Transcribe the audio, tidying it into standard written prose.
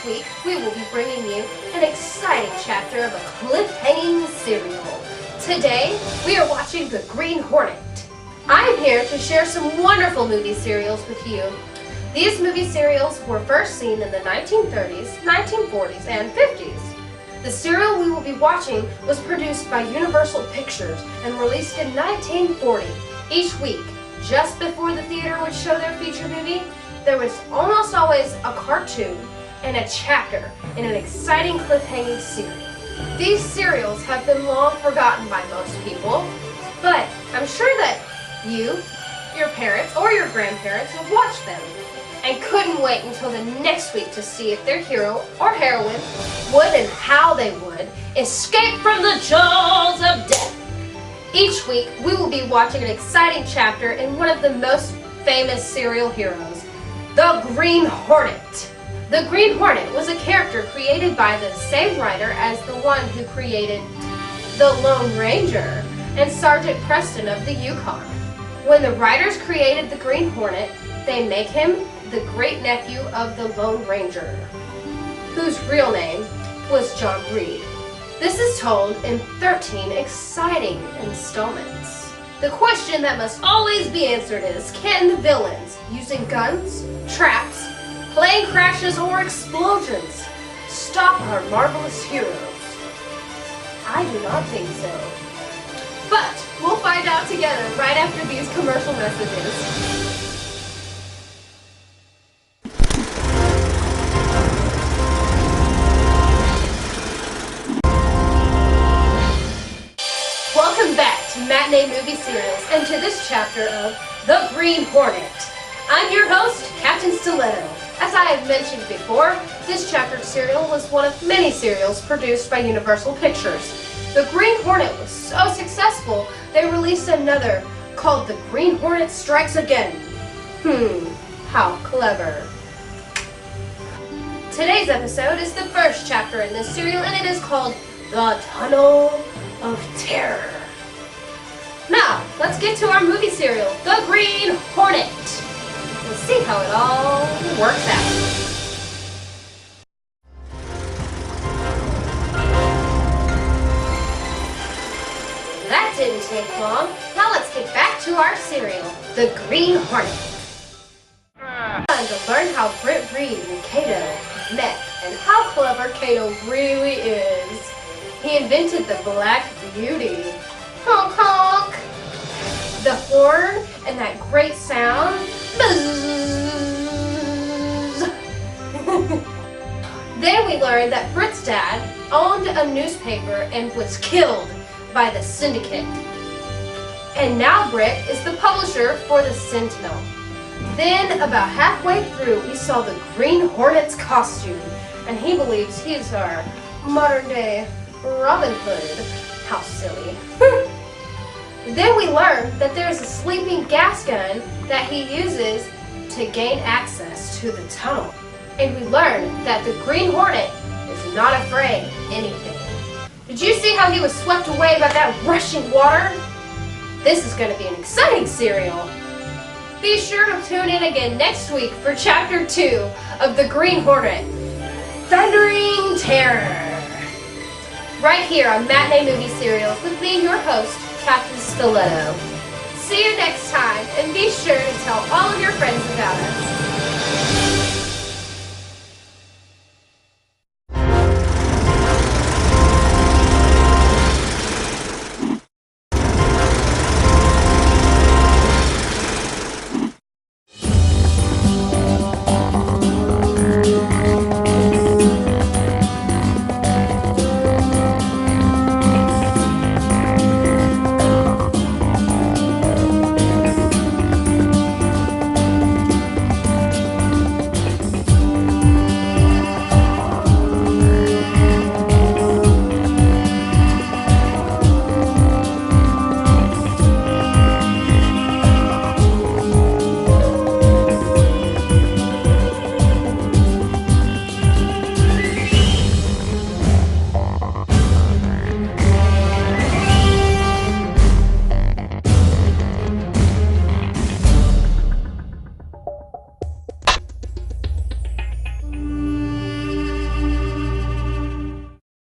week, we will be bringing you an exciting chapter of a cliffhanging serial. Today, we are watching the Green Hornet. I'm here to share some wonderful movie serials with you. These movie serials were first seen in the 1930s, 1940s, and 50s. The serial we will be watching was produced by Universal Pictures and released in 1940. Each week, just before the theater would show their feature movie, there was almost always a cartoon and a chapter in an exciting cliffhanging series. These serials have been long forgotten by most people, but I'm sure that you, your parents, or your grandparents have watched them and couldn't wait until the next week to see if their hero or heroine would and how they would escape from the jaws of death. Each week, we will be watching an exciting chapter in one of the most famous serial heroes, the Green Hornet. The Green Hornet was a character created by the same writer as the one who created the Lone Ranger and Sergeant Preston of the Yukon. When the writers created the Green Hornet, they make him the great-nephew of the Lone Ranger, whose real name was John Reed. This is told in 13 exciting installments. The question that must always be answered is, can the villains, using guns, traps, plane crashes, or explosions, stop our marvelous heroes? I do not think so. But we'll find out together right after these commercial messages. Welcome back to Matinee Movie Serials and to this chapter of The Green Hornet. I'm your host, Captain Styletto. As I have mentioned before, this chapter serial was one of many serials produced by Universal Pictures. The Green Hornet was so successful, they released another called The Green Hornet Strikes Again. How clever. Today's episode is the first chapter in this serial and it is called The Tunnel of Terror. Now, let's get to our movie serial, The Green Hornet. Let's see how it all works out. That didn't take long. Now let's get back to our serial, The Green Hornet. Time to learn how Britt Reed and Kato met and how clever Kato really is. He invented the Black Beauty. Honk honk! The horn and that great sound. Then we learned that Britt's dad owned a newspaper and was killed by the syndicate. And now Britt is the publisher for the Sentinel. Then about halfway through we saw the Green Hornet's costume and he believes he's our modern day Robin Hood. How silly. Then we learned that there's a sleeping gas gun that he uses to gain access to the tunnel. And we learned that the Green Hornet is not afraid of anything. Did you see how he was swept away by that rushing water? This is going to be an exciting serial. Be sure to tune in again next week for Chapter 2 of The Green Hornet, Thundering Terror. Right here on Matinee Movie Serials with me, your host, Captain Styletto. See you next time, and be sure to tell all of your friends about us.